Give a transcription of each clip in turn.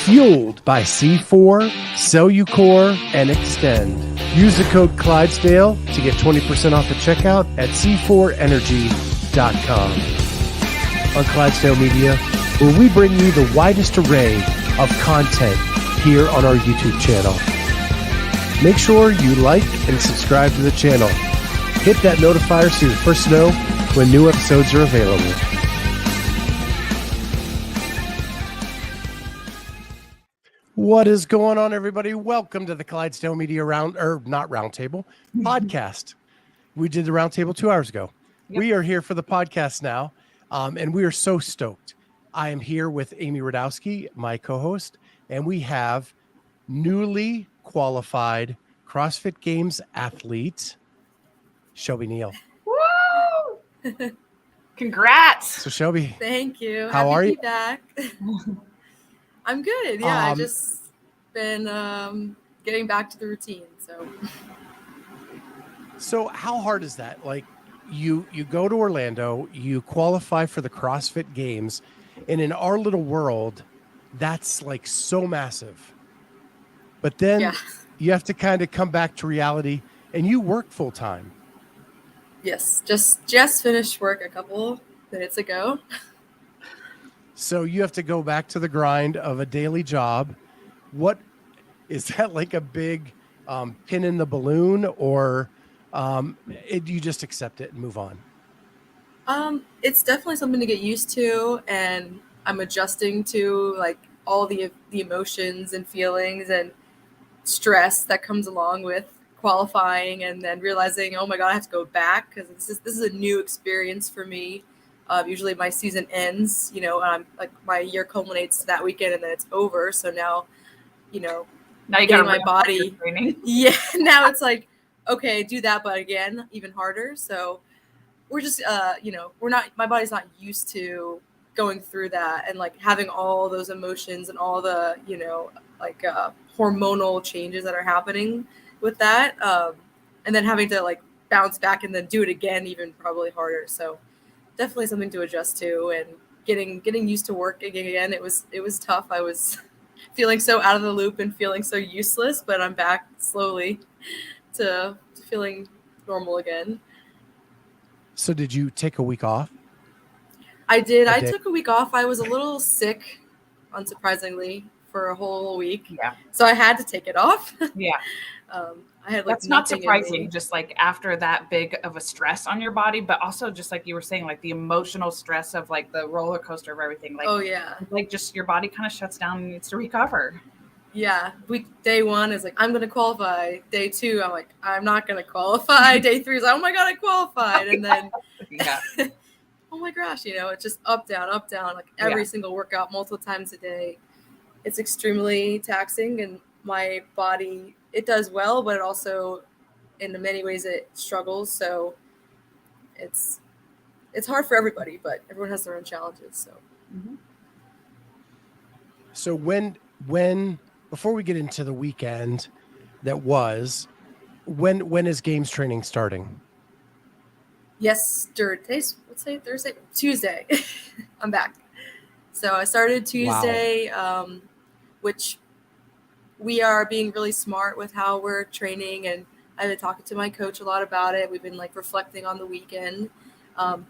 Fueled by C4, Cellucor, and Extend. Use the code Clydesdale to get 20% off at checkout at c4energy.com. On Clydesdale Media, where we bring you the widest array of content here on our YouTube channel. Make sure you like and subscribe to the channel. Hit that notifier so you're the first to know when new episodes are available. What is going on, everybody? Welcome to the Clydesdale Media podcast. We did the roundtable 2 hours ago. Yep. We are here for the podcast now, and we are so stoked. I am here with Amy Radowski, my co-host, and we have newly qualified CrossFit Games athlete, Shelby Neal. Woo! Congrats. So Shelby, thank you. How are you? Back. I'm good. Yeah, I just been getting back to the routine. So how hard is that? Like you go to Orlando, you qualify for the CrossFit Games, and in our little world, that's like so massive. But then you have to kind of come back to reality, and you work full time. Yes, just finished work a couple minutes ago. So you have to go back to the grind of a daily job. What is that, like a big pin in the balloon, or you just accept it and move on? It's definitely something to get used to, and I'm adjusting to like all the emotions and feelings and stress that comes along with qualifying, and then realizing, oh my God, I have to go back because this is a new experience for me. Usually my season ends, I'm like my year culminates that weekend and then it's over. So now, now you got my body. Yeah. Now it's like, okay, do that, but again, even harder. So we're just, my body's not used to going through that and like having all those emotions and all the, hormonal changes that are happening with that. And then having to like bounce back and then do it again, even probably harder. So definitely something to adjust to, and getting used to working again. It was tough. I was feeling so out of the loop and feeling so useless, but I'm back slowly to feeling normal again. So did you take a week off? I did. I took a week off. I was a little sick, unsurprisingly, for a whole week. Yeah. So I had to take it off. Yeah. I had that's not surprising, just like after that big of a stress on your body, but also just like you were saying, like the emotional stress of like the roller coaster of everything. Like, oh yeah, like just your body kind of shuts down and needs to recover. Yeah. Day 1 is like, I'm going to qualify. Day 2, I'm like, I'm not going to qualify. Day 3 is like, oh my God, I qualified. And then, oh my gosh, it's just up, down, like every single workout multiple times a day. It's extremely taxing, and my body, it does well, but it also, in many ways, it struggles. So it's hard for everybody, but everyone has their own challenges. So, So when before we get into the weekend that was, when is games training starting? Tuesday. I'm back. So I started Tuesday, which we are being really smart with how we're training, and I've been talking to my coach a lot about it. We've been like reflecting on the weekend.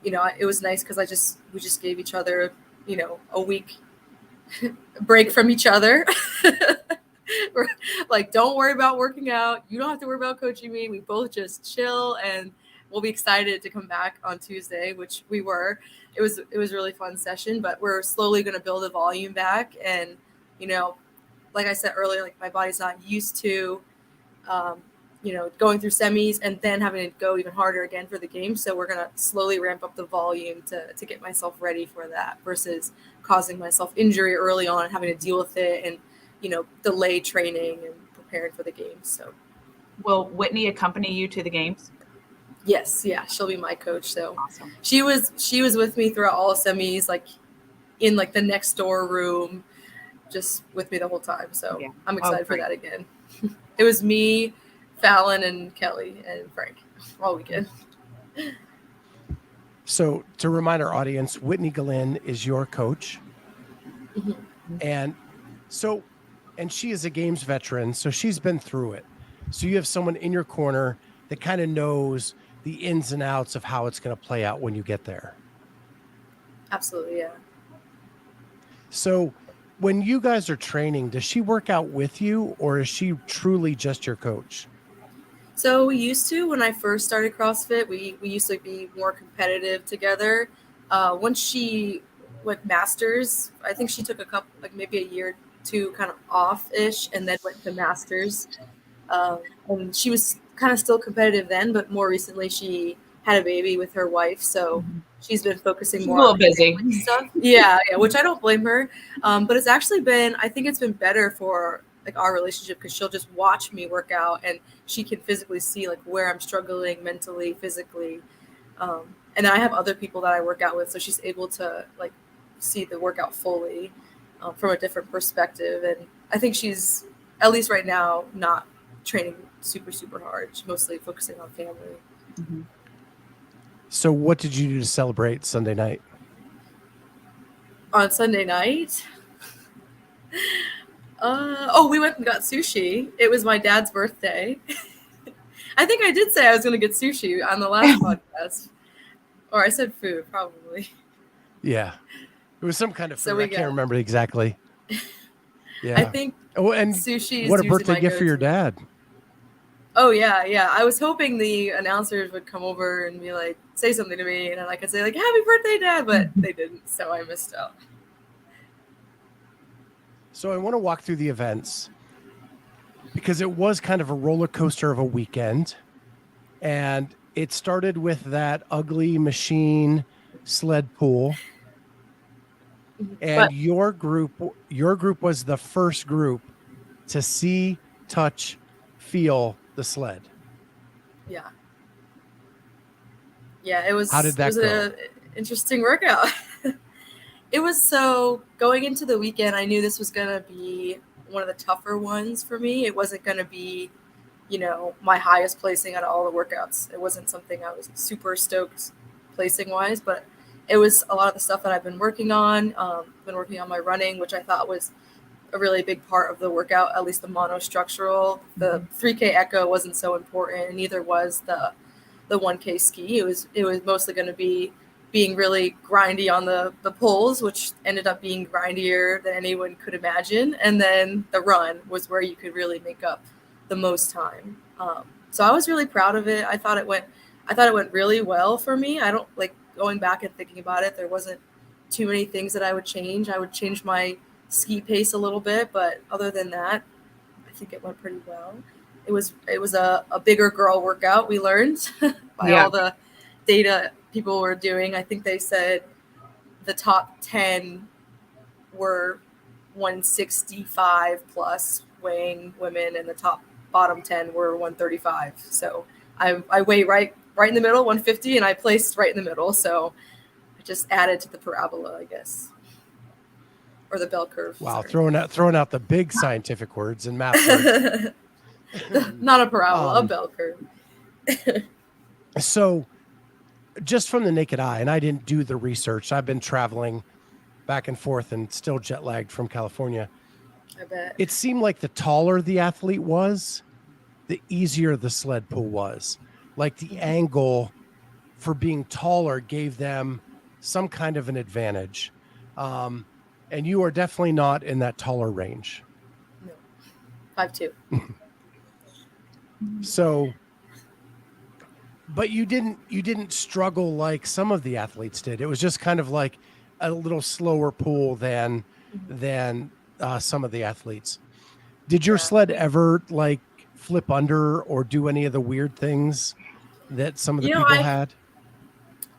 It was nice because we just gave each other, a week break from each other. We're like, don't worry about working out. You don't have to worry about coaching me. We both just chill, and we'll be excited to come back on Tuesday, which we were. It was a really fun session, but we're slowly going to build a volume back. And, like I said earlier, like my body's not used to, going through semis and then having to go even harder again for the game. So we're going to slowly ramp up the volume to get myself ready for that versus causing myself injury early on and having to deal with it and, delay training and preparing for the games. So will Whitney accompany you to the games? Yes. Yeah. She'll be my coach. So awesome. She was with me throughout all semis, like in like the next door room, just with me the whole time. So I'm excited for that again. It was me, Fallon, and Kelly and Frank all weekend. So to remind our audience, Whitney Glenn is your coach. Mm-hmm. And so, and she is a games veteran, so she's been through it. So you have someone in your corner that kind of knows the ins and outs of how it's going to play out when you get there. Absolutely, yeah. So when you guys are training, does she work out with you, or is she truly just your coach? So we used to, when I first started CrossFit, we used to be more competitive together. Once she went masters, I think she took a couple, like maybe a year or two kind of off-ish, and then went to masters. And she was kind of still competitive then, but more recently she had a baby with her wife, so she's been focusing more on busy stuff. Yeah, which I don't blame her. But it's actually been, I think it's been better for like our relationship, because she'll just watch me work out and she can physically see like where I'm struggling mentally, physically. And then I have other people that I work out with, so she's able to like see the workout fully from a different perspective. And I think she's, at least right now, not training super hard. She's mostly focusing on family. Mm-hmm. So what did you do to celebrate Sunday night? On Sunday night, we went and got sushi. It was my dad's birthday. I think I did say I was going to get sushi on the last podcast, or I said food, probably. Yeah, it was some kind of food. So I can't remember exactly. Yeah, I think. Oh, and sushi. What a birthday gift for your dad! Oh yeah. I was hoping the announcers would come over and be like, say something to me, and I could say like, "Happy birthday, Dad," but they didn't, so I missed out. So I want to walk through the events because it was kind of a roller coaster of a weekend, and it started with that ugly machine sled pool. And your group was the first group to see, touch, feel the sled. Yeah, it was. How did that go? An interesting workout. It was, so going into the weekend, I knew this was going to be one of the tougher ones for me. It wasn't going to be, my highest placing out of all the workouts. It wasn't something I was super stoked placing wise, but it was a lot of the stuff that I've been working on. Been working on my running, which I thought was a really big part of the workout, at least the monostructural. The 3K echo wasn't so important, and neither was the 1K ski. It was mostly going to be being really grindy on the pulls, which ended up being grindier than anyone could imagine. And then the run was where you could really make up the most time. So I was really proud of it. I thought it went really well for me. I don't like going back and thinking about it. There wasn't too many things that I would change. I would change my ski pace a little bit, but other than that, I think it went pretty well. It was a bigger girl workout, we learned by all the data people were doing. I think they said the top 10 were 165 plus weighing women, and the bottom 10 were 135. So I weigh right in the middle, 150, and I placed right in the middle. So I just added to the parabola, I guess, or the bell curve. Wow, sorry. throwing out the big scientific words and math words. Not a parabola, a bell curve. So just from the naked eye, and I didn't do the research, I've been traveling back and forth and still jet lagged from California. I bet. It seemed like the taller the athlete was, the easier the sled pull was. Like the angle for being taller gave them some kind of an advantage. And you are definitely not in that taller range. No, 5'2". So, but you didn't struggle like some of the athletes did. It was just kind of like a little slower pull than some of the athletes. Did your sled ever like flip under or do any of the weird things that some of the people had?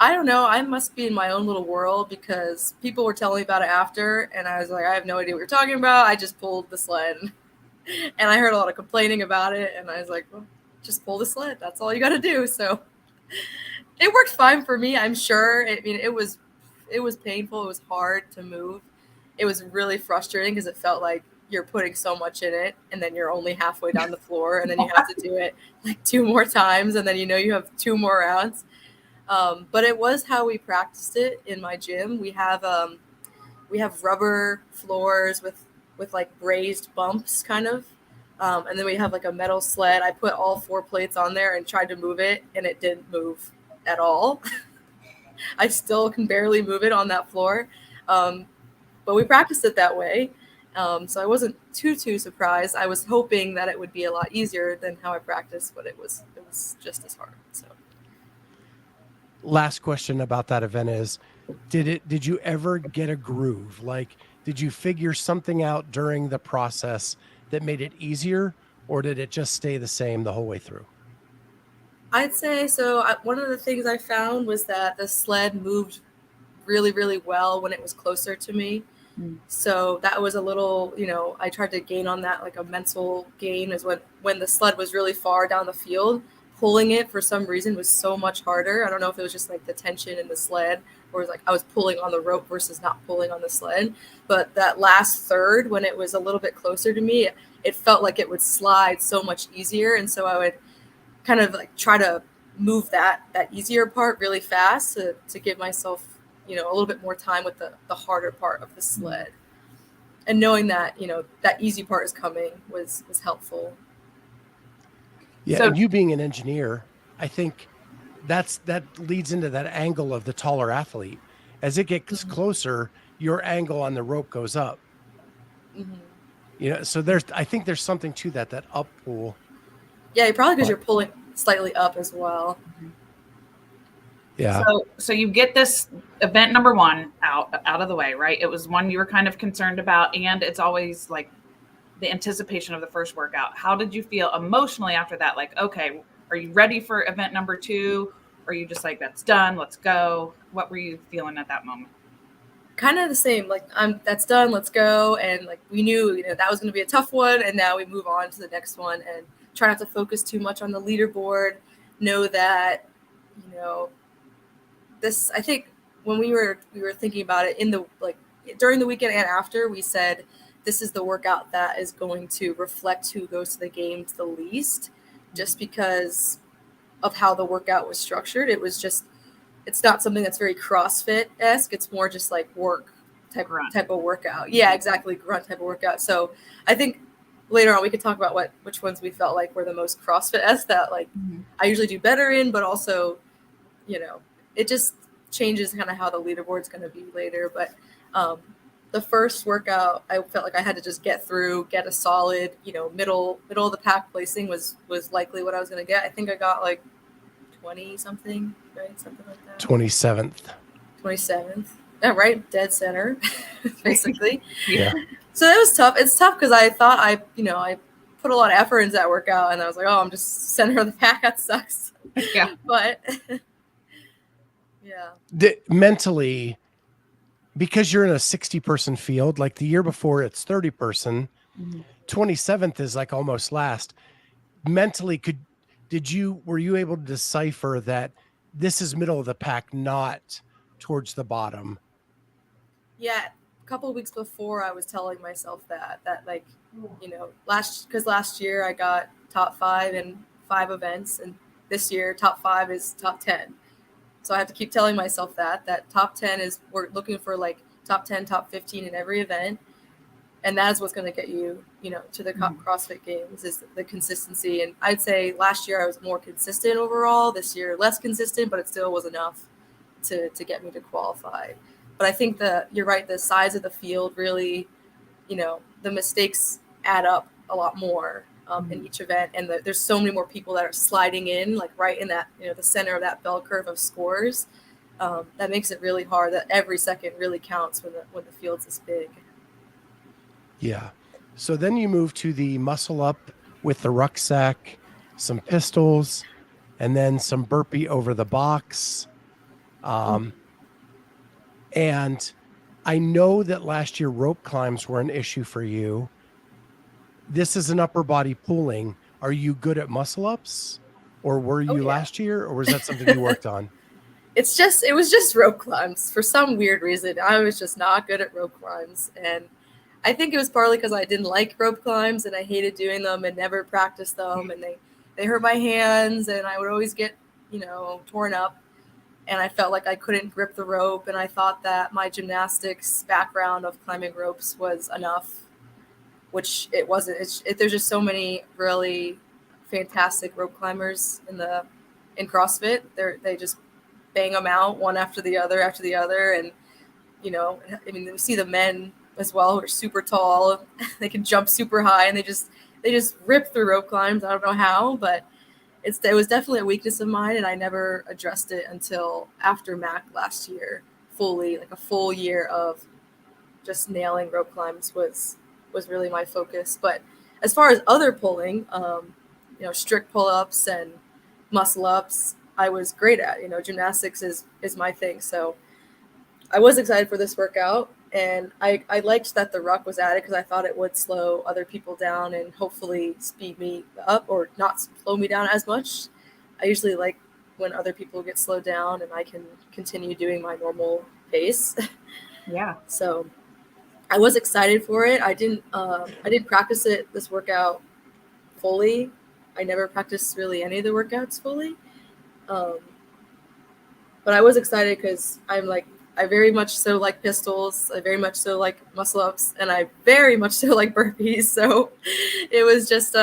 I don't know. I must be in my own little world, because people were telling me about it after, and I was like, I have no idea what you're talking about. I just pulled the sled. And I heard a lot of complaining about it, and I was like, well, just pull the sled. That's all you got to do. So it worked fine for me, I'm sure. I mean, it was painful. It was hard to move. It was really frustrating because it felt like you're putting so much in it, and then you're only halfway down the floor, and then you have to do it like 2 more times, and then you have 2 more rounds. But it was how we practiced it in my gym. We have we have rubber floors with like raised bumps kind of. And then we have like a metal sled. I put all 4 plates on there and tried to move it, and it didn't move at all. I still can barely move it on that floor. But we practiced it that way. So I wasn't too surprised. I was hoping that it would be a lot easier than how I practiced, but it was just as hard. So last question about that event is, did you ever get a groove? Like, did you figure something out during the process that made it easier, or did it just stay the same the whole way through? I'd say so. One of the things I found was that the sled moved really, really well when it was closer to me. So that was a little, I tried to gain on that, like a mental gain, is when the sled was really far down the field. Pulling it for some reason was so much harder. I don't know if it was just like the tension in the sled, or it was like I was pulling on the rope versus not pulling on the sled. But that last third, when it was a little bit closer to me, it felt like it would slide so much easier. And so I would kind of like try to move that easier part really fast to give myself, a little bit more time with the harder part of the sled. And knowing that, that easy part is coming was helpful. Yeah, so, and you being an engineer, I think that leads into that angle of the taller athlete. As it gets closer, your angle on the rope goes up. So I think there's something to that up pull. Yeah, probably because you're pulling slightly up as well. Yeah. So you get this event number 1 out of the way, right? It was one you were kind of concerned about, and it's always like the anticipation of the first workout. How did you feel emotionally after that? Like, okay, are you ready for event number 2? Or are you just like, that's done, let's go? What were you feeling at that moment? Kind of the same, like, that's done, let's go. And like, we knew, that was going to be a tough one. And now we move on to the next one and try not to focus too much on the leaderboard. Know that, this, I think when we were thinking about it during the weekend and after, we said, this is the workout that is going to reflect who goes to the games the least, just because of how the workout was structured. It's not something that's very CrossFit-esque. It's more just like work type of workout. Yeah, exactly. Grunt type of workout. So I think later on we could talk about which ones we felt like were the most CrossFit-esque that I usually do better in, but also, it just changes kind of how the leaderboard's going to be later. But the first workout, I felt like I had to just get a solid, middle of the pack placing was likely what I was going to get. I think I got like 20 something, right? Something like that. 27th. Yeah, right. Dead center, basically. Yeah. So that was tough. It's tough because I thought I put a lot of effort into that workout, and I was like, oh, I'm just center of the pack. That sucks. Yeah. But yeah. Mentally, because you're in a 60-person field, like the year before it's 30-person, 27th is like almost last. Mentally, were you able to decipher that this is middle of the pack, not towards the bottom? Yeah, a couple of weeks before, I was telling myself that like, last year I got top 5 in 5 events, and this year top 5 is top 10. So I have to keep telling myself that top 10 is, we're looking for like top 10, top 15 in every event. And that is what's going to get you, to the CrossFit Games, is the consistency. And I'd say last year I was more consistent overall. This year, less consistent, but it still was enough to get me to qualify. But I think you're right, the size of the field really, the mistakes add up a lot more in each event. And there's so many more people that are sliding in, like right in that, the center of that bell curve of scores. That makes it really hard, that every second really counts when the field's this big. Yeah. So then you move to the muscle up with the rucksack, some pistols, and then some burpee over the box. And I know that last year rope climbs were an issue for you. This is an upper body pulling. Are you good at muscle ups, or were you last year, or was that something you worked on? It was just rope climbs. For some weird reason, I was just not good at rope climbs. And I think it was partly because I didn't like rope climbs and I hated doing them and never practiced them. And they hurt my hands and I would always get, torn up. and I felt like I couldn't grip the rope, and I thought that my gymnastics background of climbing ropes was enough, which it wasn't. There's just so many really fantastic rope climbers in CrossFit. They just bang them out one after the other, and I mean, we see the men as well who are super tall. They can jump super high, and they just rip through rope climbs. I don't know how, but it was definitely a weakness of mine, and I never addressed it until after MAC last year. Fully, like a full year of just nailing rope climbs was really my focus. But as far as other pulling, strict pull-ups and muscle ups, I was great at. Gymnastics is my thing. So I was excited for this workout, and I liked that the ruck was added because I thought it would slow other people down and hopefully speed me up or not slow me down as much. I usually like when other people get slowed down and I can continue doing my normal pace. Yeah. So I was excited for it. I didn't practice this workout fully. I never practiced really any of the workouts fully. But I was excited because I very much so like pistols. I very much so like muscle ups, and I very much so like burpees. So it was just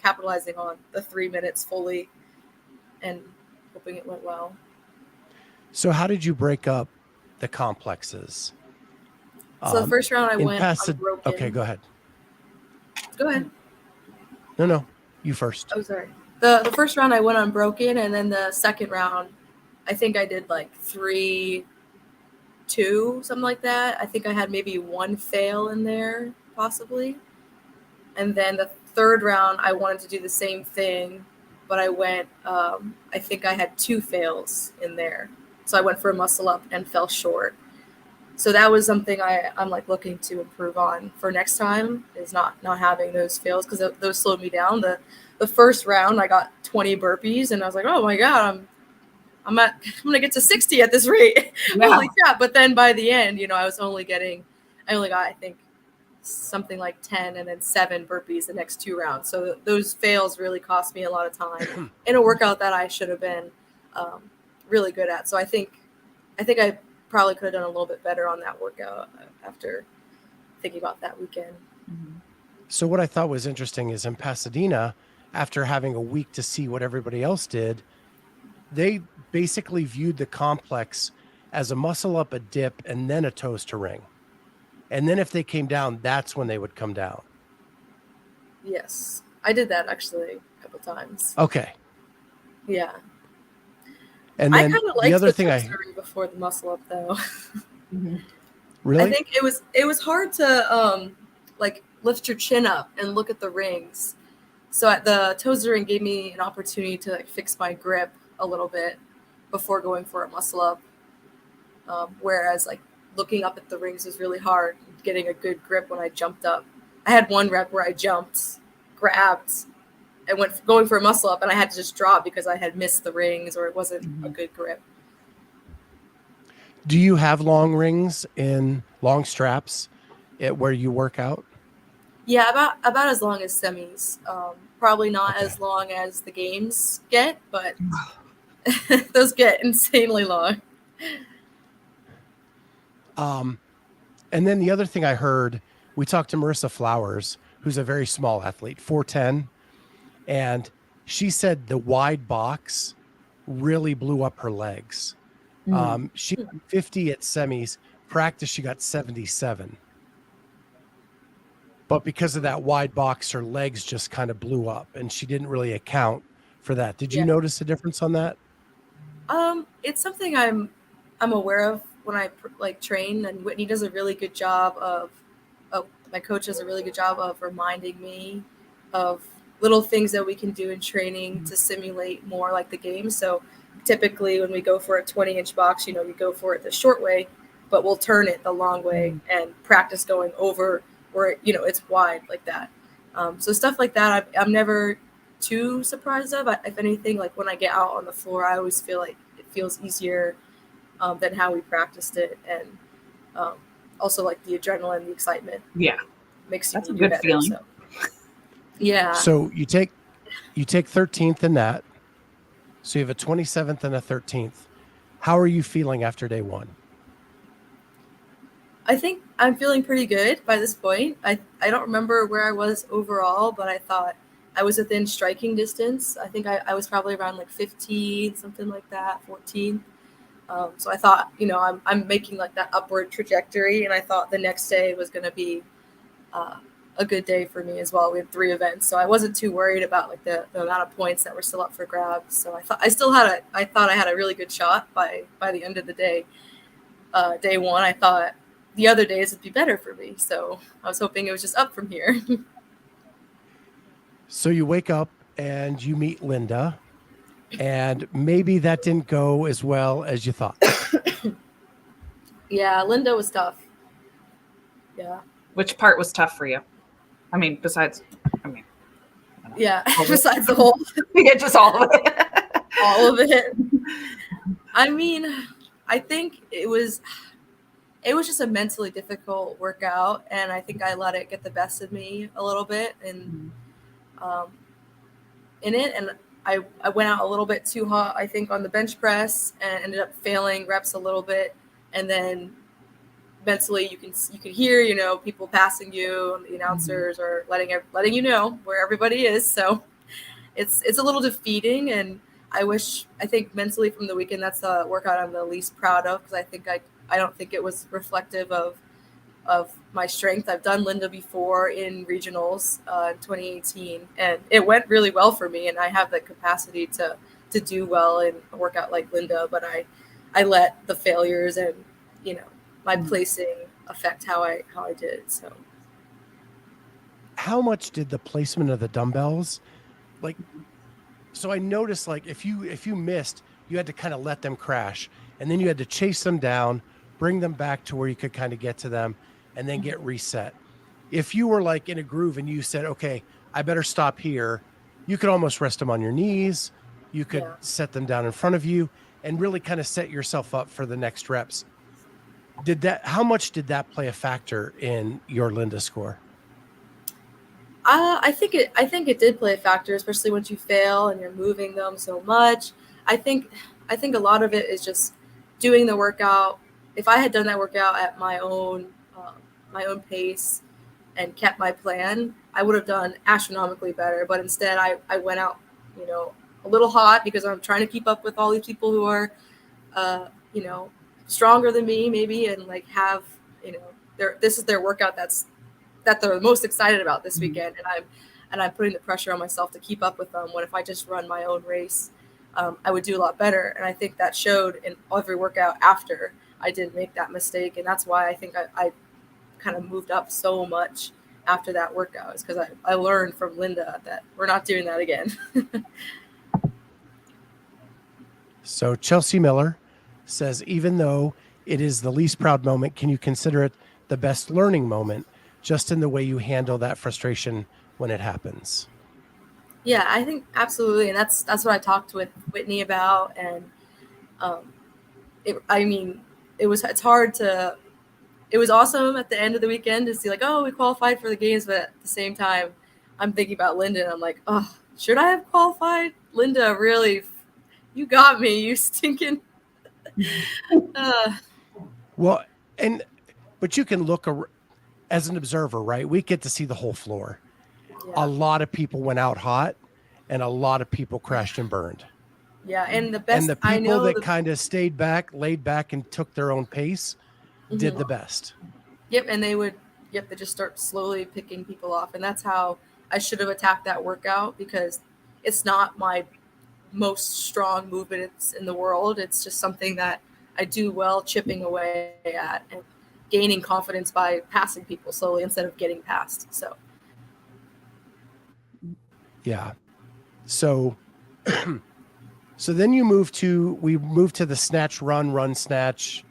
capitalizing on the 3 minutes fully and hoping it went well. So how did you break up the complexes? So the first round I went unbroken. Okay, go ahead. Go ahead. No, you first. Oh, sorry. The first round I went unbroken, and then the second round, I think I did like 3-2, something like that. I think I had maybe one fail in there, possibly. And then the third round, I wanted to do the same thing, but I went, I think I had 2 fails in there. So I went for a muscle up and fell short. So that was something I'm like looking to improve on for next time, is not having those fails, because those slowed me down. The first round, I got 20 burpees, and I was like, oh my God, I'm gonna get to 60 at this rate. Yeah. Holy crap. But then by the end, I only got, I think, something like 10 and then 7 burpees the next 2 rounds. So those fails really cost me a lot of time in a workout that I should have been really good at. So I think I probably could have done a little bit better on that workout after thinking about that weekend. Mm-hmm. So what I thought was interesting is in Pasadena, after having a week to see what everybody else did, they basically viewed the complex as a muscle up, a dip, and then a toes to ring. And then if they came down, that's when they would come down. Yes. I did that actually a couple times. Okay. Yeah. And then I kind of liked the other thing before the muscle up though. Mm-hmm. Really? I think it was hard to lift your chin up and look at the rings. So at the toes to ring gave me an opportunity to fix my grip a little bit before going for a muscle up. Whereas looking up at the rings was really hard, getting a good grip when I jumped up. I had one rep where I jumped, grabbed, and went going for a muscle up, and I had to just drop because I had missed the rings or it wasn't a good grip. Do you have long rings in long straps where you work out? Yeah, about as long as semis. Probably not as long as the games get, but those get insanely long. And then the other thing I heard, we talked to Marissa Flowers, who's a very small athlete, 4'10", and she said the wide box really blew up her legs. She got 50 at semis. Practice, she got 77. But because of that wide box, her legs just kind of blew up, and she didn't really account for that. Did you notice a difference on that? It's something I'm aware of when I train, and Whitney does a really good job of my coach does a really good job of reminding me of little things that we can do in training to simulate more like the game. So typically when we go for a 20-inch box, we go for it the short way, but we'll turn it the long way and practice going over where, it's wide like that. So stuff like that, I'm never too surprised of. If anything, when I get out on the floor, I always feel like it feels easier than how we practiced it. And also the adrenaline, the excitement. Yeah. Makes you That's a good better, feeling. So. Yeah. So you take 13th in that. So you have a 27th and a 13th. How are you feeling after day one? I think I'm feeling pretty good by this point. I don't remember where I was overall, but I thought I was within striking distance. I think I was probably around like 15, something like that, 14. So I thought, I'm making like that upward trajectory, and I thought the next day was going to be a good day for me as well. We had 3 events, so I wasn't too worried about like the amount of points that were still up for grabs. So I thought I had a really good shot by the end of the day. Day one, I thought the other days would be better for me, so I was hoping it was just up from here. So you wake up and you meet Linda, and maybe that didn't go as well as you thought. Yeah, Linda was tough. Yeah. Which part was tough for you? I mean, besides. Yeah, besides the whole. Yeah, just all of it. All of it. I mean, I think it was just a mentally difficult workout, and I think I let it get the best of me a little bit, and in it, and I went out a little bit too hot, I think, on the bench press, and ended up failing reps a little bit, and then mentally you can hear people passing you, and the announcers are letting you know where everybody is, so it's a little defeating, and I think mentally from the weekend, that's the workout I'm the least proud of, because I don't think it was reflective of my strength. I've done Linda before in regionals in 2018, and it went really well for me, and I have the capacity to do well in a workout like Linda, but I let the failures and my placing affect how I did. So how much did the placement of the dumbbells, like, so I noticed, like, if you missed, you had to kind of let them crash, and then you had to chase them down, bring them back to where you could kind of get to them, and then get reset. If you were like in a groove and you said, okay, I better stop here, you could almost rest them on your knees. You could set them down in front of you and really kind of set yourself up for the next reps. How much did that play a factor in your Linda score? I think it did play a factor, especially once you fail and you're moving them so much. I think a lot of it is just doing the workout. If I had done that workout at my own pace and kept my plan, I would have done astronomically better. But instead, I went out, a little hot, because I'm trying to keep up with all these people who are, stronger than me, maybe, and like have, this is their workout that they're most excited about this weekend, and I'm putting the pressure on myself to keep up with them. When if I just run my own race, I would do a lot better. And I think that showed in every workout after. I didn't make that mistake, and that's why I think I kind of moved up so much after that workout, is because I learned from Linda that we're not doing that again. So Chelsea Miller says, even though it is the least proud moment, can you consider it the best learning moment, just in the way you handle that frustration when it happens? Yeah, I think absolutely, and that's what I talked with Whitney about, and it's hard to. It was awesome at the end of the weekend to see like, oh, we qualified for the games, but at the same time, I'm thinking about Linda, and I'm like, oh, should I have qualified? Linda, really, you got me, you stinking. Well, but you can look as an observer, right? We get to see the whole floor. Yeah. A lot of people went out hot, and a lot of people crashed and burned. Yeah, and the best. And the people that kind of stayed back, laid back, and took their own pace did the best. Yep, and they just start slowly picking people off, and that's how I should have attacked that workout, because it's not my most strong movement in the world. It's just something that I do well, chipping away at and gaining confidence by passing people slowly instead of getting passed. So yeah. So then we move to the snatch, run, snatch,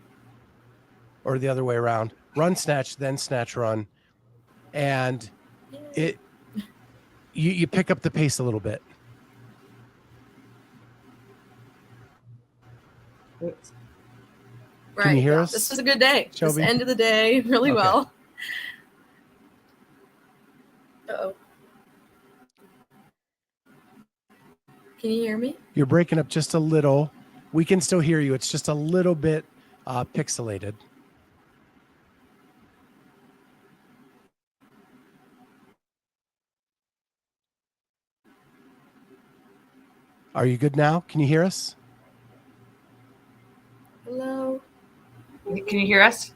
or the other way around, run, snatch, then snatch, run. And you pick up the pace a little bit. Right. Can you hear us? This was a good day. Shelby? This end of the day, really well. Uh-oh. Can you hear me? You're breaking up just a little. We can still hear you. It's just a little bit pixelated. Are you good now? Can you hear us? Hello? Can you hear us?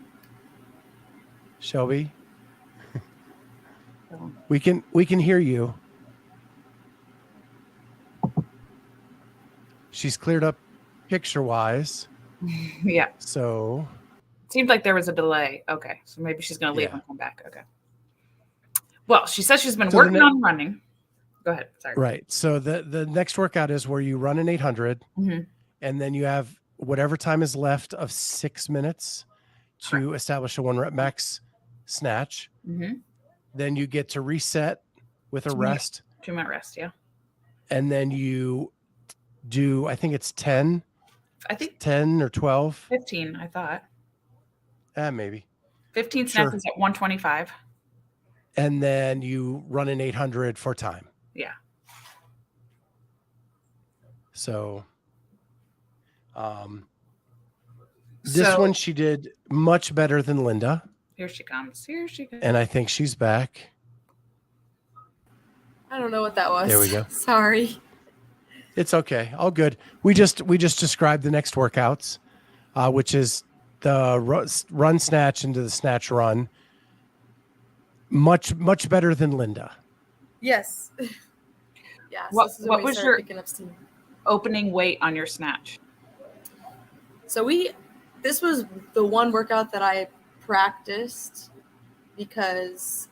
Shelby? We can hear you. She's cleared up picture-wise. Yeah. So It seemed like there was a delay. Okay. So maybe she's going to leave Yeah. and come back. Okay. Well, she says she's been So working on running. Go ahead. Sorry. right. So the next workout is where you run an 800 and then you have whatever time is left of 6 minutes to establish a 1 rep max snatch. Then you get to reset with a rest. 2-minute rest. Yeah. And then you do, I think it's 10 or 12. 15, I thought. Maybe. 15 Sure. snatches at 125. And then you run an 800 for time. Yeah. So this one she did much better than Linda. Here she comes. Here she comes. And I think she's back. I don't know what that was. There we go. Sorry. It's okay. All good. We just described the next workouts, which is the run snatch into the snatch run. Much better than Linda. Yes. Yeah. What was your opening weight on your snatch? So this was the one workout that I practiced because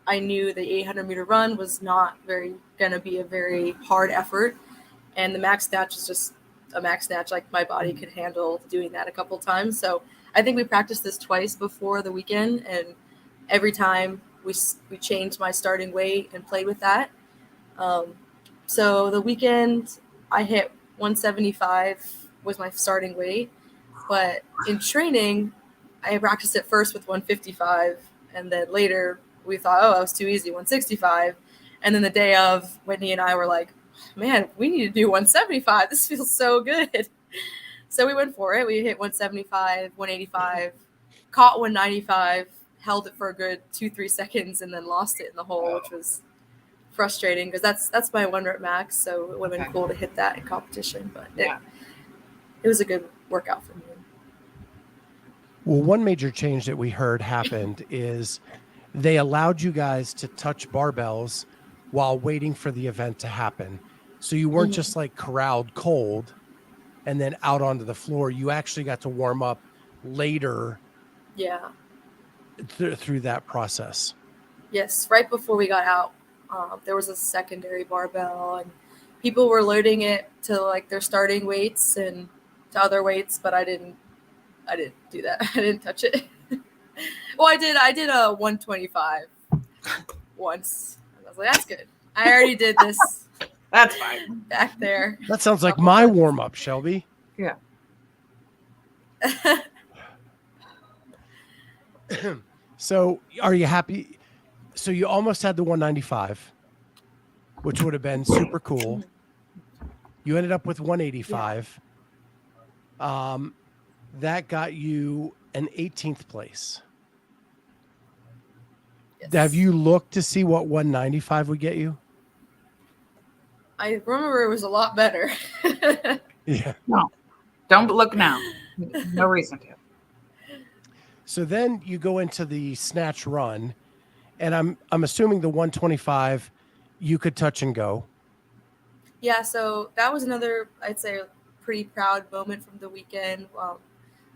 I knew the 800-meter run was not going to be a very hard effort. And the max snatch is just a max snatch. Like my body could handle doing that a couple times. So I think we practiced this twice before the weekend. And every time we changed my starting weight and played with that. So the weekend I hit 175 was my starting weight. But in training, I practiced it first with 155. And then later we thought, that was too easy, 165. And then the day of, Whitney and I were like, man, we need to do 175. This feels so good. So we went for it. We hit 175, 185, caught 195, held it for a good 2-3 seconds, and then lost it in the hole, which was frustrating because that's my 1 rep max. So it would have been cool to hit that in competition, but it was a good workout for me. Well, one major change that we heard happened is they allowed you guys to touch barbells while waiting for the event to happen. So you weren't just like corralled cold and then out onto the floor. You actually got to warm up later. Yeah. Through that process. Yes. Right before we got out, there was a secondary barbell and people were loading it to like their starting weights and to other weights, but I didn't do that. I didn't touch it. Well, I did a 125 once. I was like, that's good. I already did this. That's fine. Back there. That sounds like my warm up, Shelby. Yeah. So are you happy? So you almost had the 195, which would have been super cool. You ended up with 185. That got you an 18th place. Yes. Have you looked to see what 195 would get you? I remember it was a lot better. Yeah. No, don't look now. No reason to. So then you go into the snatch run, and I'm assuming the 125 you could touch and go. Yeah, so that was another, I'd say, pretty proud moment from the weekend.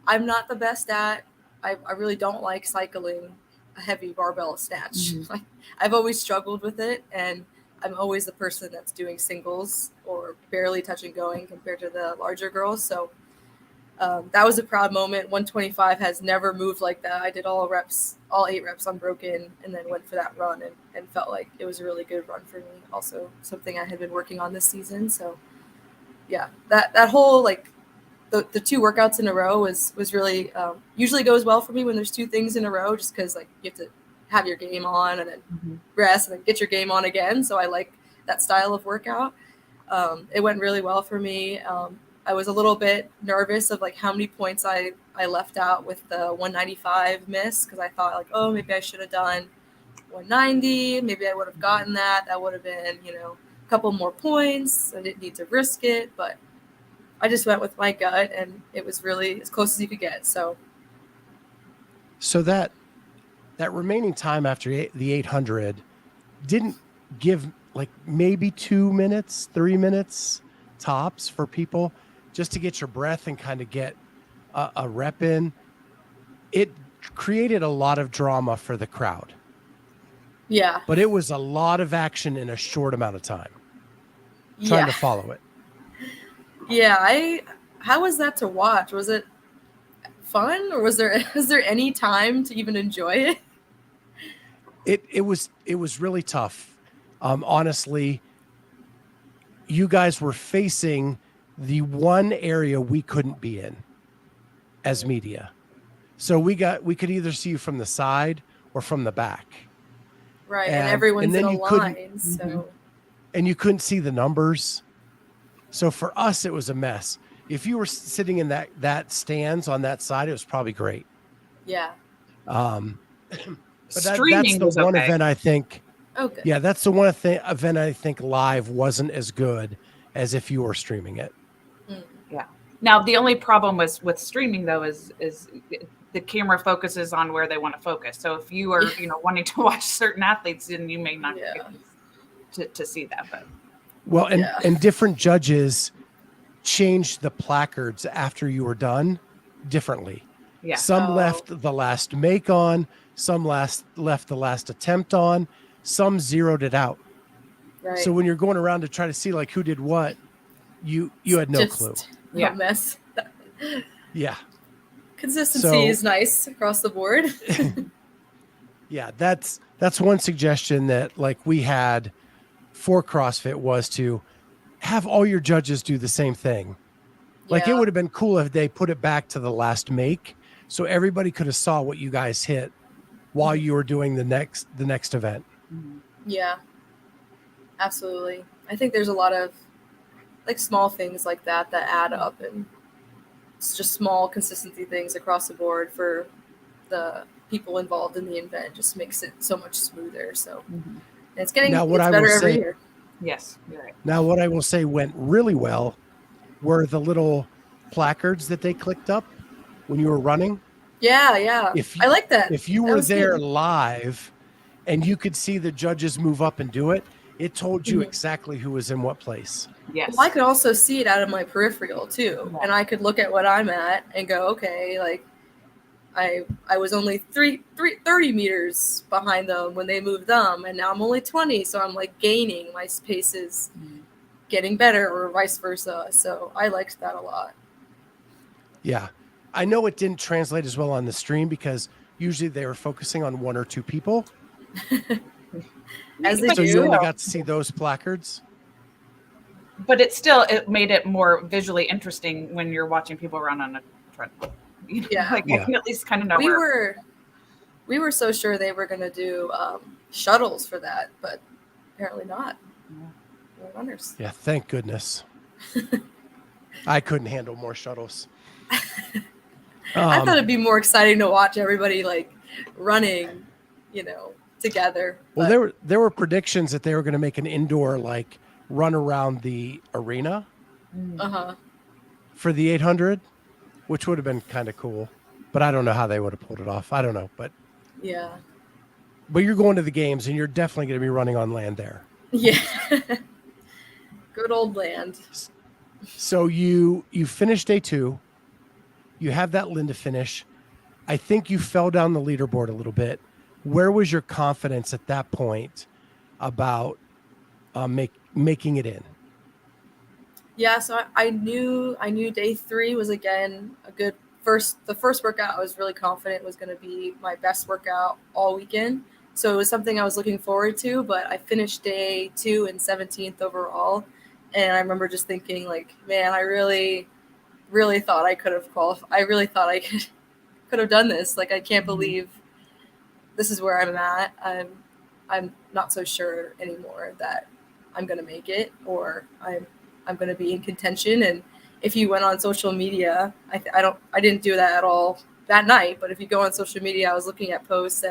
I'm not the best at. I really don't like cycling a heavy barbell snatch. Like, I've always struggled with it, and I'm always the person that's doing singles or barely touching going compared to the larger girls. So that was a proud moment. 125 has never moved like that. I did all 8 reps unbroken, and then went for that run and felt like it was a really good run for me. Also something I had been working on this season. So yeah, that whole, like, the 2 workouts in a row was really usually goes well for me when there's 2 things in a row, just because like you have to have your game on and then rest and then get your game on again. So I like that style of workout. It went really well for me. I was a little bit nervous of like how many points I left out with the 195 miss, because I thought like, oh, maybe I should have done 190. Maybe I would have gotten that. That would have been, a couple more points. I didn't need to risk it, but I just went with my gut, and it was really as close as you could get. So that remaining time after the 800 didn't give like maybe 2 minutes, 3 minutes tops for people just to get your breath and kind of get a rep in. It created a lot of drama for the crowd. Yeah. But it was a lot of action in a short amount of time. Trying to follow it. Yeah, how was that to watch? Was it fun, or was there any time to even enjoy it? It was really tough. Honestly, you guys were facing the one area we couldn't be in as media. So we could either see you from the side or from the back. Right, and everyone's in a line, so. And you couldn't see the numbers. So for us, it was a mess. If you were sitting in that stands on that side, it was probably great. Yeah. But that's the one okay. event I think. Oh, good. Yeah, that's the one event I think live wasn't as good as if you were streaming it. Yeah. Now the only problem with streaming though is the camera focuses on where they want to focus. So if you are wanting to watch certain athletes, then you may not get to see that. But well, and different judges changed the placards after you were done differently. Yeah. Some left the last make on, some left the last attempt on, some zeroed it out. Right. So when you're going around to try to see like who did what, you had no clue. Yeah. Mess. Yeah. Consistency is nice across the board. Yeah, that's one suggestion that like we had for CrossFit was to have all your judges do the same thing. Like it would have been cool if they put it back to the last make, so everybody could have saw what you guys hit while you were doing the next event. Yeah, absolutely. I think there's a lot of like small things like that add up, and it's just small consistency things across the board for the people involved in the event. Just makes it so much smoother. So it's getting better every year. Yes, you're right. Now, what I will say went really well were the little placards that they clicked up when you were running. Yeah. I like that. If you were there live and you could see the judges move up and do it, it told you exactly who was in what place. Yes. Well, I could also see it out of my peripheral too. Yeah. And I could look at what I'm at and go, okay, like I was only 30 meters behind them when they moved them, and now I'm only 20. So I'm like gaining, my pace is getting better, or vice versa. So I liked that a lot. Yeah. I know it didn't translate as well on the stream because usually they were focusing on one or two people. As they so do. You only got to see those placards. But it made it more visually interesting when you're watching people run on a treadmill. Yeah. I can at least kind of know we were so sure they were going to do shuttles for that, but apparently not. No runners. Yeah, thank goodness. I couldn't handle more shuttles. I thought it'd be more exciting to watch everybody like running, together. Well, there were predictions that they were going to make an indoor like run around the arena for the 800, which would have been kind of cool, but I don't know how they would have pulled it off. I don't know, but yeah. But you're going to the games, and you're definitely going to be running on land there. Yeah. Good old land. So you finished day 2. You have that Linda finish. I think you fell down the leaderboard a little bit. Where was your confidence at that point about making it in? Yeah, so I knew day 3 was again a good the first workout. I was really confident was going to be my best workout all weekend. So it was something I was looking forward to, but I finished day 2 in 17th overall. And I remember just thinking like, man, I really, really thought I could have qualified. I really thought I could have done this. Like, I can't believe this is where I'm at. I'm not so sure anymore that I'm going to make it, or I'm going to be in contention. And if you went on social media, I didn't do that at all that night, but if you go on social media, I was looking at posts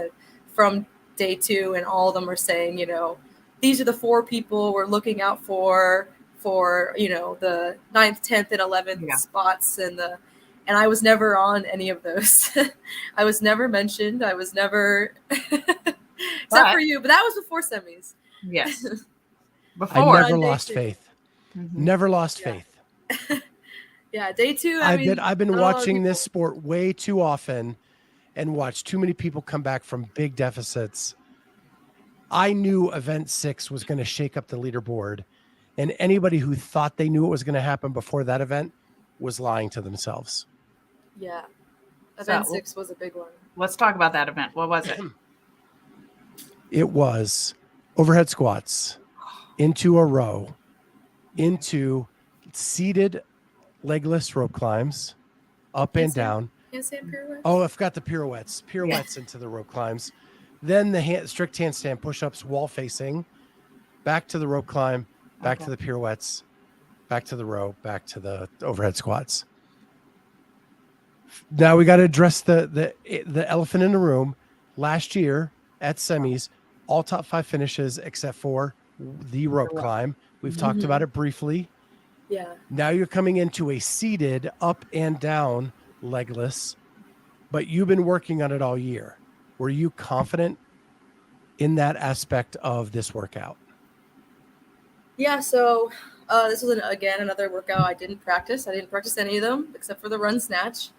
from day 2, and all of them are saying, these are the 4 people we're looking out for, the 9th, 10th, and 11th spots. And I was never on any of those. I was never mentioned. I was never, except for you, but that was before semis. Yes. Before. I never lost faith. Mm-hmm. Never lost faith. Yeah, day 2. I've been watching this sport way too often and watched too many people come back from big deficits. I knew event 6 was going to shake up the leaderboard, and anybody who thought they knew it was going to happen before that event was lying to themselves. Yeah. Event 6 was a big one. Let's talk about that event. What was it? It was overhead squats into a row, into seated legless rope climbs, up and down. Handstand pirouettes? Oh, I forgot the pirouettes. Into the rope climbs. Then the strict handstand push-ups, wall facing, back to the rope climb, back to the pirouettes, back to the row, back to the overhead squats. Now we got to address the elephant in the room. Last year at semis, all top 5 finishes except for the rope climb. We've talked about it briefly. Yeah. Now you're coming into a seated up and down legless, but you've been working on it all year. Were you confident in that aspect of this workout? Yeah. So this was another workout I didn't practice. I didn't practice any of them except for the run snatch.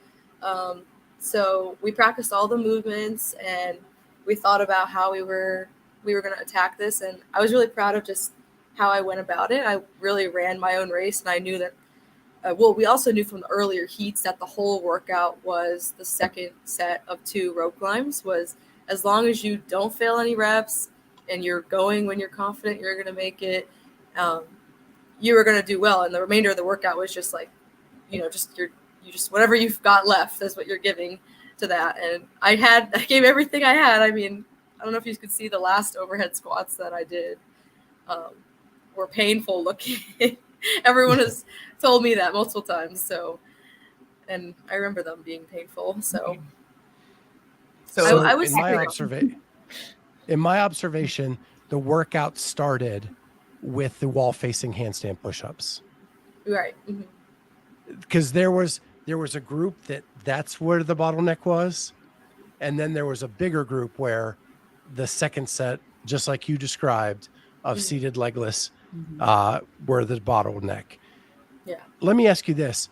So we practiced all the movements, and we thought about how we were going to attack this. And I was really proud of just how I went about it. I really ran my own race, and I knew that, we also knew from the earlier heats that the whole workout was the second set of 2 rope climbs. Was as long as you don't fail any reps and you're going when you're confident you're going to make it, you were going to do well. And the remainder of the workout was just like, just whatever you've got left is what you're giving to that. And I gave everything I had. I mean, I don't know if you could see the last overhead squats that I did. Were painful looking. Everyone has told me that multiple times. So, and I remember them being painful. So I was in my observation, the workout started with the wall facing handstand push-ups. Right. Because there was a group that's where the bottleneck was. And then there was a bigger group where the second set, just like you described, of seated legless, were the bottleneck. Yeah. Let me ask you this.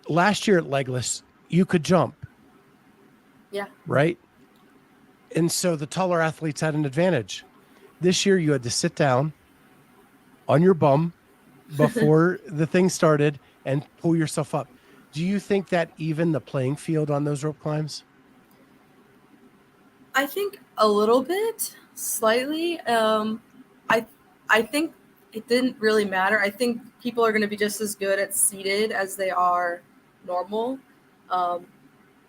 Last year at legless, you could jump. Yeah. Right? And so the taller athletes had an advantage. This year you had to sit down on your bum before the thing started and pull yourself up. Do you think that even the playing field on those rope climbs? I think a little bit, slightly. I think it didn't really matter. I think people are going to be just as good at seated as they are normal,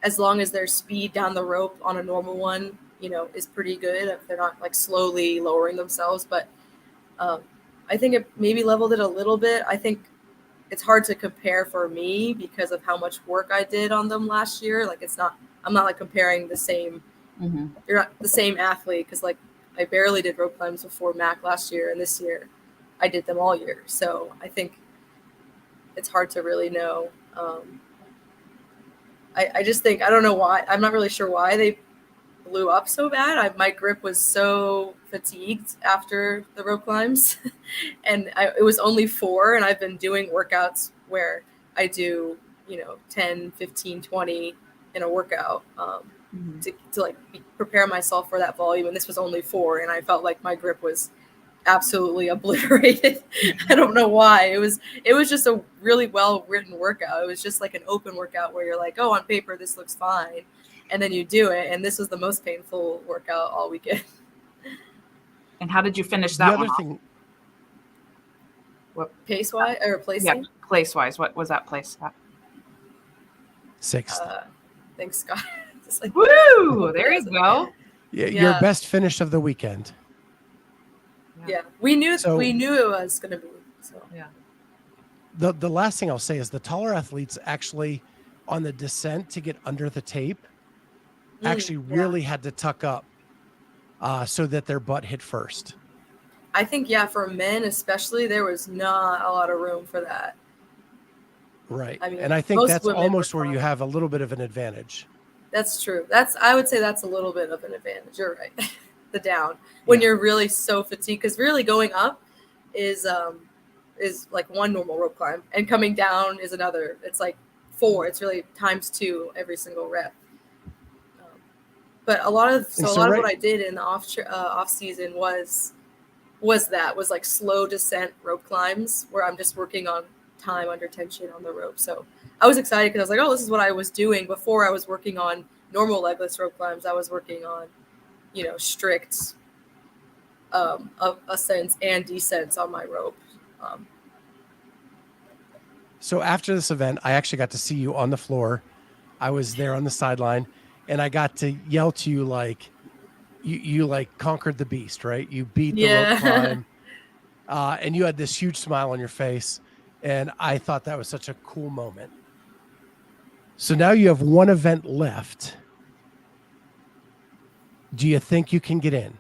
as long as their speed down the rope on a normal one, is pretty good. If they're not like slowly lowering themselves. But I think it maybe leveled it a little bit. I think it's hard to compare for me because of how much work I did on them last year. Like I'm not like comparing the same. You're not the same athlete, because like I barely did rope climbs before MAC last year, and this year I did them all year. So I think it's hard to really know. I just think, I don't know why. I'm not really sure why they blew up so bad. My grip was so fatigued after the rope climbs, and it was only 4, and I've been doing workouts where I do 10, 15, 20 in a workout to like prepare myself for that volume, and this was only 4, and I felt like my grip was absolutely obliterated. I don't know why. It was just a really well written workout. It was just like an open workout where you're like, oh, on paper this looks fine, and then you do it, and this was the most painful workout all weekend. And how did you finish that one? Thing, what pace wise or placing? Yeah, place wise. What was that place at? 6th. Thanks, Scott. Just like, woo! There you go. Yeah, your best finish of the weekend. Yeah, we knew it was going to be. So yeah. the last thing I'll say is the taller athletes actually on the descent to get under the tape actually really had to tuck up so that their butt hit first. I think, for men especially, there was not a lot of room for that. Right. I mean, and I think most that's women almost were where you fine. have a little bit of an advantage. That's true. I would say that's a little bit of an advantage. You're right. The down when you're really so fatigued, because really going up is like one normal rope climb, and coming down is another. It's like 4. It's really times 2 every single rep. But a lot of what I did in the off season was like slow descent rope climbs where I'm just working on time under tension on the rope. So I was excited because I was like, oh, this is what I was doing before I was working on normal legless rope climbs. I was working on, strict ascents and descents on my rope. So after this event, I actually got to see you on the floor. I was there on the sideline, and I got to yell to you like, you like conquered the beast, right? You beat the rope climb, and you had this huge smile on your face, and I thought that was such a cool moment. So now you have one event left. Do you think you can get in?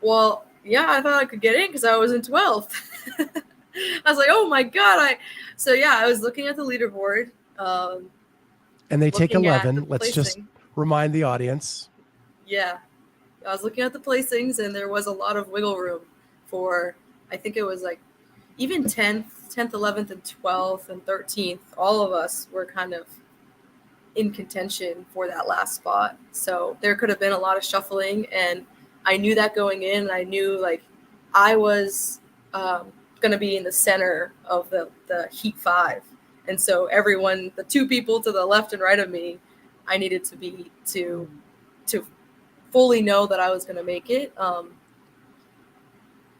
Well, yeah, I thought I could get in because I was in 12th. I was like, oh my God. I was looking at the leaderboard. And they take 11. Let's just remind the audience. Yeah. I was looking at the placings, and there was a lot of wiggle room for, I think it was like even 10th, 11th, and 12th, and 13th. All of us were kind of in contention for that last spot. So there could have been a lot of shuffling, and I knew that going in. I knew like I was going to be in the center of the heat 5. And so everyone, the 2 people to the left and right of me, I needed to be to fully know that I was going to make it.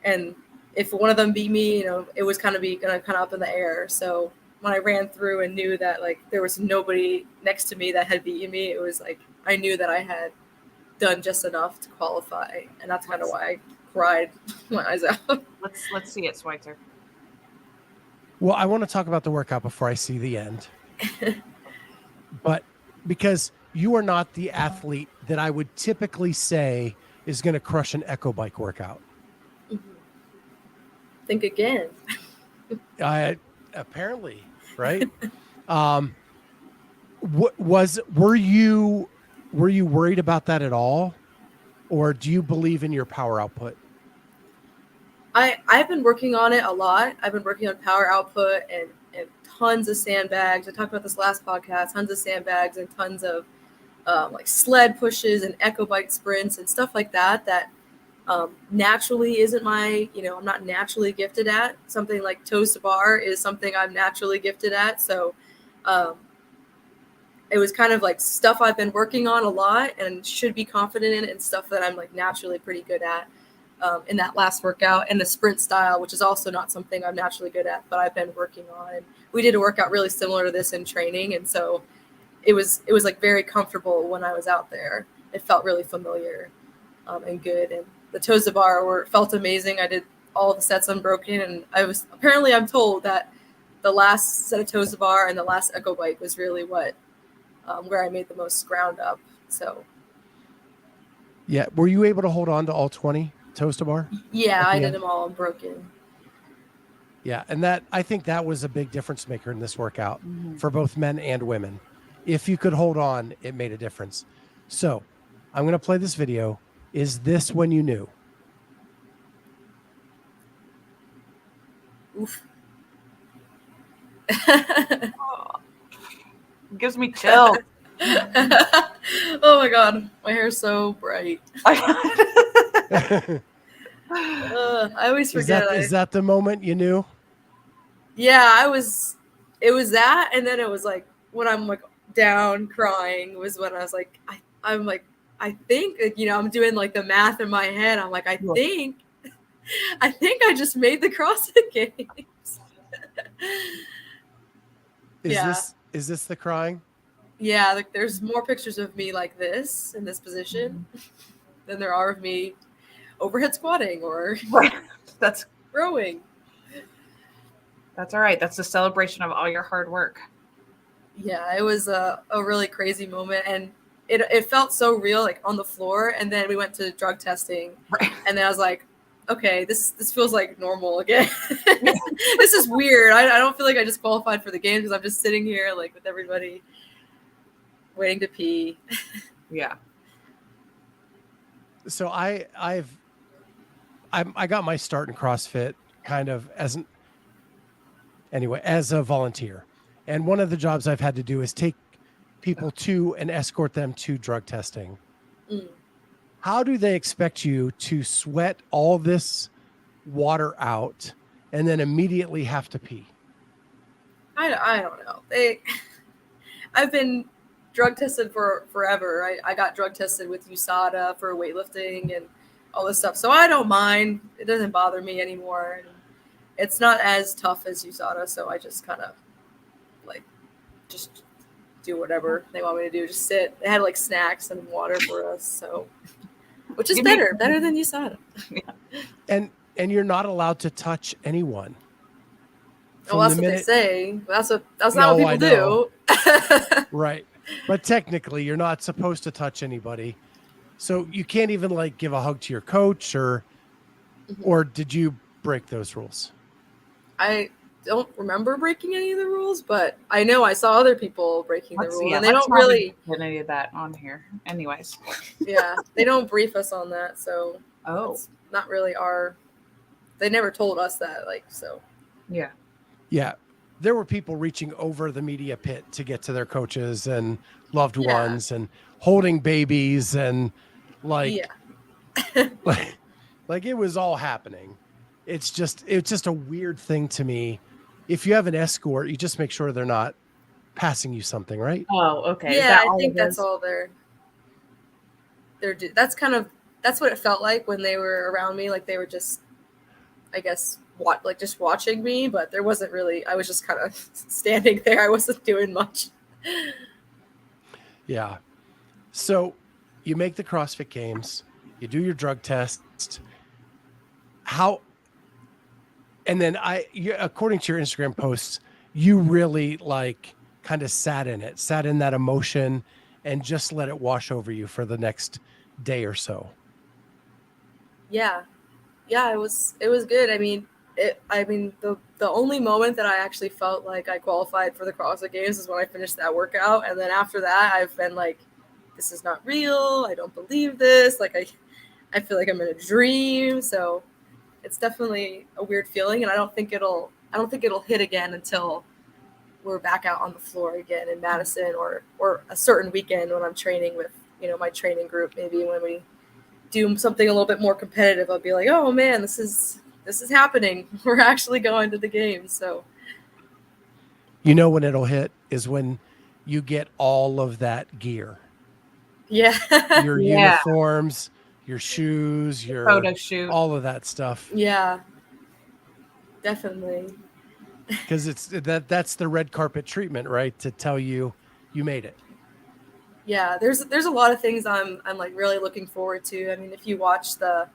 And if one of them beat me, it was kind of up in the air. So when I ran through and knew that like there was nobody next to me that had beaten me, it was like I knew that I had done just enough to qualify, and that's kind of why I cried my eyes out. Let's see it, Schweitzer. Well, I want to talk about the workout before I see the end. But because you are not the athlete that I would typically say is going to crush an echo bike workout. Think again. Apparently, right? Were you worried about that at all, or do you believe in your power output? I've been working on it a lot. I've been working on power output and tons of sandbags. I talked about this last podcast. Tons of sandbags and tons of like sled pushes and echo bike sprints and stuff like that. That naturally isn't my, I'm not naturally gifted at. Something like toes to bar is something I'm naturally gifted at. So it was kind of like stuff I've been working on a lot and should be confident in, and stuff that I'm like naturally pretty good at in that last workout. And the sprint style, which is also not something I'm naturally good at, but I've been working on. And we did a workout really similar to this in training. And so it was like very comfortable when I was out there. It felt really familiar and good. And the toes to bar felt amazing. I did all the sets unbroken, and I'm told that the last set of toes to bar and the last echo bike was really what where I made the most ground up. So yeah, were you able to hold on to all 20 toes to bar? Yeah, I did them all unbroken. Yeah, and I think that was a big difference maker in this workout for both men and women. If you could hold on, it made a difference. So I'm going to play this video. Is this when you knew? Oof. Gives me chills. Oh my God, my hair's so bright. I always forget. Is that the moment you knew? Yeah, it was that, and then it was like when I'm like down crying was when I was like, I'm like, I think, I'm doing like the math in my head. I'm like, I think I just made the CrossFit Games. Is this the crying? Yeah, like there's more pictures of me like this in this position than there are of me overhead squatting or that's rowing. That's all right. That's the celebration of all your hard work. Yeah, it was a really crazy moment, and it felt so real, like on the floor. And then we went to drug testing, Right. and then I was like, okay, this feels like normal again. This is weird. I don't feel like I just qualified for the games because I'm just sitting here like with everybody waiting to pee. Yeah. So I got my start in CrossFit kind of as a volunteer. And one of the jobs I've had to do is take people to and escort them to drug testing. Mm. How do they expect you to sweat all this water out and then immediately have to pee? I don't know. I've been drug tested for forever. I got drug tested with USADA for weightlifting and all this stuff. So I don't mind. It doesn't bother me anymore. And it's not as tough as USADA. So I just kind of like just do whatever they want me to do. Just sit. They had like snacks and water for us. So, which is better than USADA. And you're not allowed to touch anyone. Well, that's what they say. That's not what people do. Right. But technically you're not supposed to touch anybody. So you can't even like give a hug to your coach or did you break those rules? I don't remember breaking any of the rules, but I know I saw other people breaking the rules, and they don't really put any of that on here. Anyways. Yeah, they don't brief us on that, so it's not really they never told us that, like, so. Yeah. Yeah. There were people reaching over the media pit to get to their coaches and loved ones and holding babies and like it was all happening. It's just a weird thing to me. If you have an escort, you just make sure they're not passing you something, right? Oh, okay. Yeah, I think that's all they're that's what it felt like when they were around me. Like they were just, I guess, just watching me, but there wasn't really, I was just kind of standing there. I wasn't doing much. Yeah. So you make the CrossFit Games, you do your drug test. And then according to your Instagram posts, you really like kind of sat in that emotion and just let it wash over you for the next day or so. Yeah, it was good. I mean, the only moment that I actually felt like I qualified for the CrossFit Games is when I finished that workout. And then after that, I've been like, this is not real. I don't believe this. Like I feel like I'm in a dream. So it's definitely a weird feeling. And I don't think it'll hit again until we're back out on the floor again in Madison or a certain weekend when I'm training with, my training group. Maybe when we do something a little bit more competitive, I'll be like, oh man, this is happening. We're actually going to the games. So when it'll hit is when you get all of that gear. Yeah. Your uniforms, your shoes, your photo shoot, all of that stuff. Yeah. Definitely. Because that's the red carpet treatment, right? To tell you made it. Yeah, there's a lot of things I'm like really looking forward to. I mean, if you watch the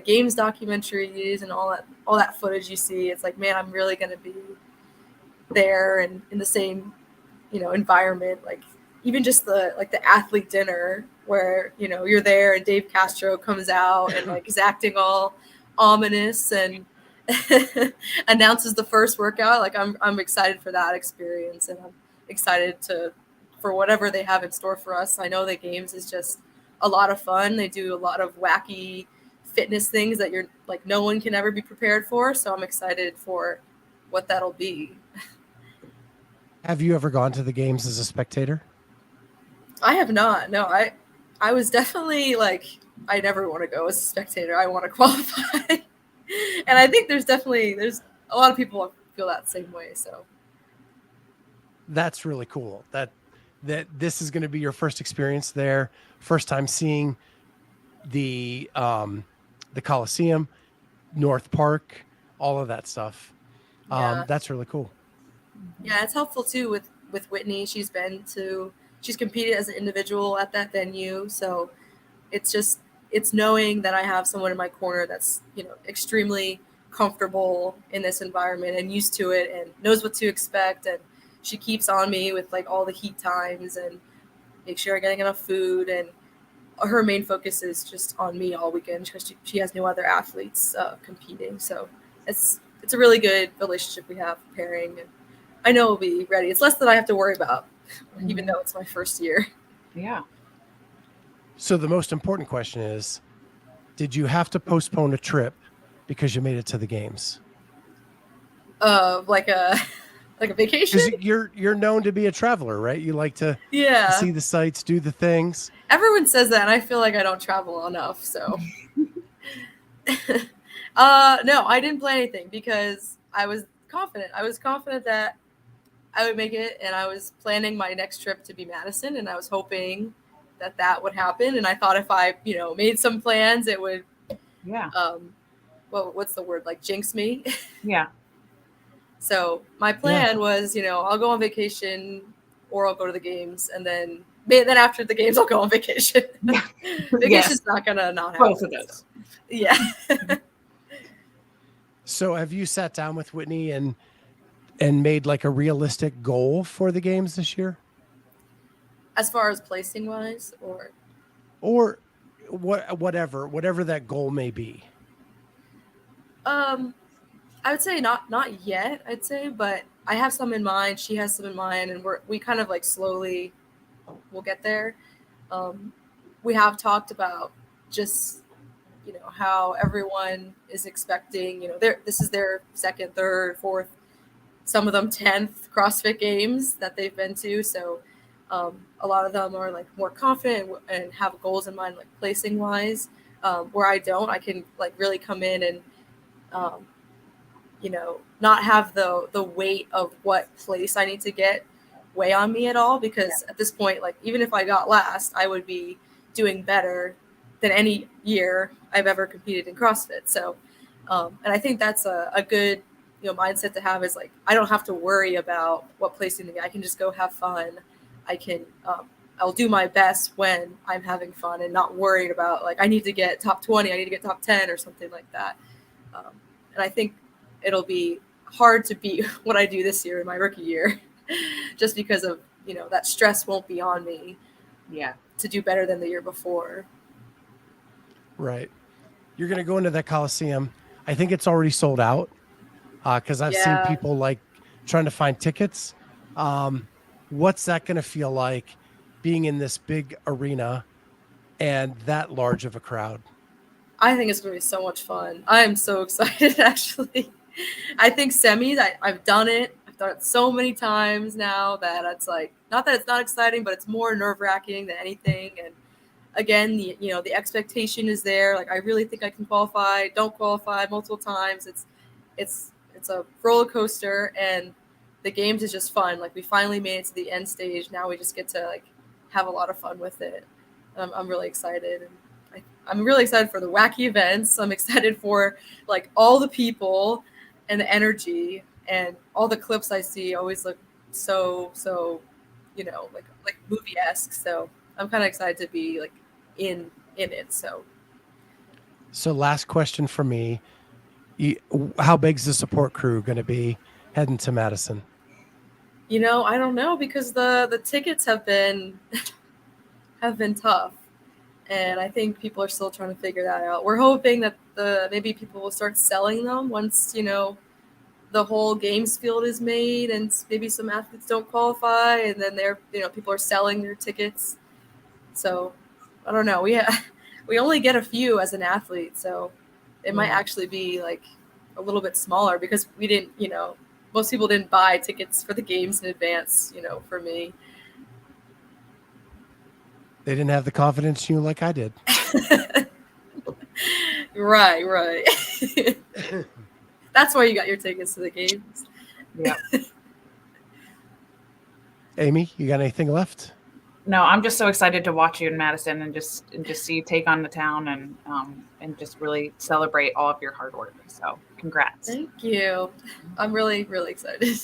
games documentaries and all that footage you see, it's like, man, I'm really gonna be there and in the same, environment. Like even just the athlete dinner where, you're there and Dave Castro comes out and like is acting all ominous and announces the first workout. Like I'm excited for that experience, and I'm excited for whatever they have in store for us. I know the games is just a lot of fun. They do a lot of wacky fitness things that you're like no one can ever be prepared for. So I'm excited for what that'll be. Have you ever gone to the games as a spectator? I have not. No, I was definitely like, I never want to go as a spectator. I want to qualify. And I think there's a lot of people who feel that same way. So that's really cool. That this is going to be your first experience there, first time seeing the Coliseum, North Park, all of that stuff. That's really cool. Yeah, it's helpful too with Whitney. She's competed as an individual at that venue, so it's knowing that I have someone in my corner that's extremely comfortable in this environment and used to it and knows what to expect. And she keeps on me with like all the heat times and make sure I'm getting enough food. And her main focus is just on me all weekend because she has no other athletes competing. So it's a really good relationship we have pairing. And I know we'll be ready. It's less that I have to worry about, even though it's my first year. Yeah. So the most important question is, did you have to postpone a trip because you made it to the games? Like a vacation? Because you're known to be a traveler, right? You like to see the sights, do the things. Everyone says that, and I feel like I don't travel enough. So, no, I didn't plan anything because I was confident. I was confident that I would make it, and I was planning my next trip to be Madison, and I was hoping that would happen. And I thought if I, made some plans, it would, what's the word? Like jinx me. Yeah. So my plan was, I'll go on vacation or I'll go to the games, and then after the games, I'll go on vacation. Vacation's not gonna not happen. Both of those. So. Yeah. So have you sat down with Whitney and made like a realistic goal for the games this year? As far as placing wise, or whatever that goal may be. I would say not yet, I'd say, but I have some in mind. She has some in mind, and we kind of like slowly we'll get there. We have talked about just, how everyone is expecting, this is their second, third, fourth, some of them 10th CrossFit Games that they've been to. So a lot of them are like more confident and have goals in mind, like placing wise, where I don't. I can like really come in and, not have the weight of what place I need to get weigh on me at all, because at this point, like even if I got last, I would be doing better than any year I've ever competed in CrossFit. So, and I think that's a good, mindset to have, is like, I don't have to worry about what placing to get. I can just go have fun. I can, I'll do my best when I'm having fun and not worried about like, I need to get top 20, I need to get top 10 or something like that. And I think it'll be hard to beat what I do this year in my rookie year, just because of, that stress won't be on me. Yeah. To do better than the year before. Right. You're going to go into that Coliseum. I think it's already sold out because I've seen people like trying to find tickets. What's that going to feel like being in this big arena and that large of a crowd? I think it's going to be so much fun. I am so excited, actually. I think semis, I've done it. I've done it so many times now that it's like, not that it's not exciting, but it's more nerve-wracking than anything. And again, the expectation is there. Like, I really think I can qualify, don't qualify multiple times. It's a roller coaster, and the games is just fun. Like, we finally made it to the end stage. Now we just get to like have a lot of fun with it. I'm really excited. And I'm really excited for the wacky events. I'm excited for like all the people and the energy, and all the clips I see always look so like movie-esque. So I'm kind of excited to be like in it. So last question for me. How big's the support crew going to be heading to Madison? I don't know, because the tickets have been tough. And I think people are still trying to figure that out. We're hoping that maybe people will start selling them once, the whole games field is made, and maybe some athletes don't qualify, and then people are selling their tickets. So I don't know. We only get a few as an athlete, so it might actually be like a little bit smaller, because we didn't, most people didn't buy tickets for the games in advance, for me. They didn't have the confidence in you like I did. Right. That's why you got your tickets to the games. Yeah. Amy, you got anything left? No, I'm just so excited to watch you in Madison and just see you take on the town and just really celebrate all of your hard work. So congrats. Thank you. I'm really, really excited.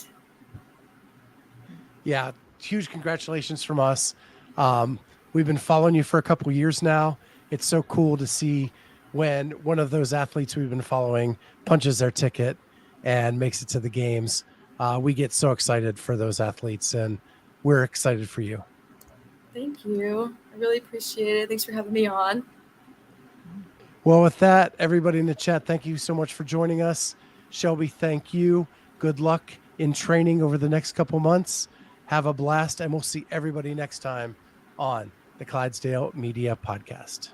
Yeah. Huge congratulations from us. We've been following you for a couple of years now. It's so cool to see when one of those athletes we've been following punches their ticket and makes it to the games. We get so excited for those athletes, and we're excited for you. Thank you. I really appreciate it. Thanks for having me on. Well, with that, everybody in the chat, thank you so much for joining us. Shelby, thank you. Good luck in training over the next couple months. Have a blast, and we'll see everybody next time on the Clydesdale Media Podcast.